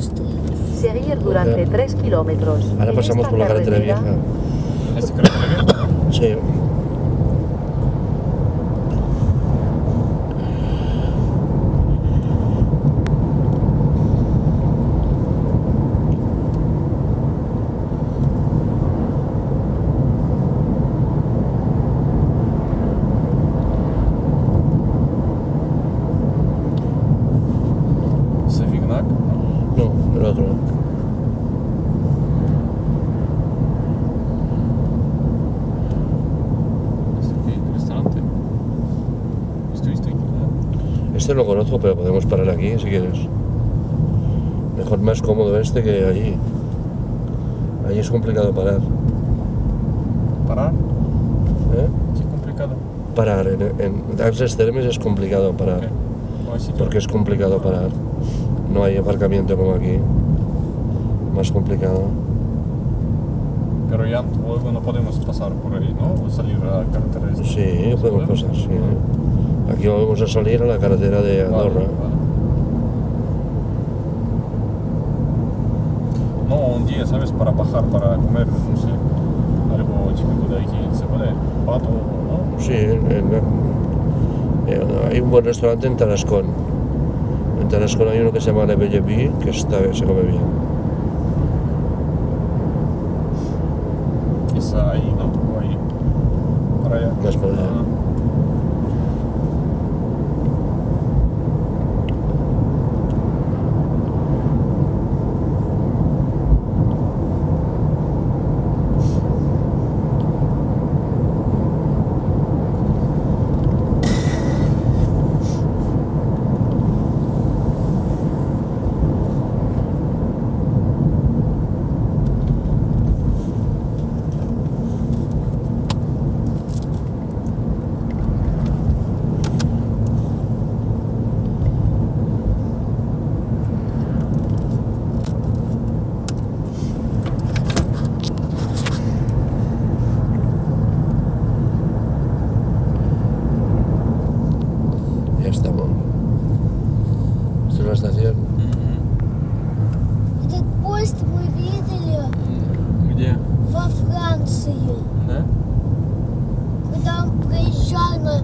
Seguir durante 3 kilómetros. Ahora En pasamos esta por la carretera vieja. ¿Esta carretera vieja? Sí. Savignac, ¿no? No, el otro. Restaurante. Estoy. Este lo conozco, pero podemos parar aquí si quieres. Mejor, más cómodo este que allí. Allí es complicado parar. ¿Parar? ¿Eh? Sí, complicado. Parar. En Axes Termes es complicado parar. ¿Qué? ¿Cómo es sitio? Porque es complicado parar. No hay aparcamiento como aquí. Más complicado. Pero ya luego no podemos pasar por ahí, ¿no? O salir a la carretera esta. Sí, podemos pasar, sí. Aquí vamos a salir a la carretera de Vale, Andorra. vale. No, un día, ¿sabes? Para bajar, para comer, no sé, algo chiquito de aquí, ¿se puede? Pato, ¿no? Sí, hay un buen restaurante en Tarascón. En Tarascón hay uno que se llama Le Belle Vie, que se come bien. Es ahí, ¿no? O ahí. Para allá. Más para allá. Ah. Ya estamos. Esta es la estación. Этот поезд мы видели Где? во Франции, Да? когда он проезжал на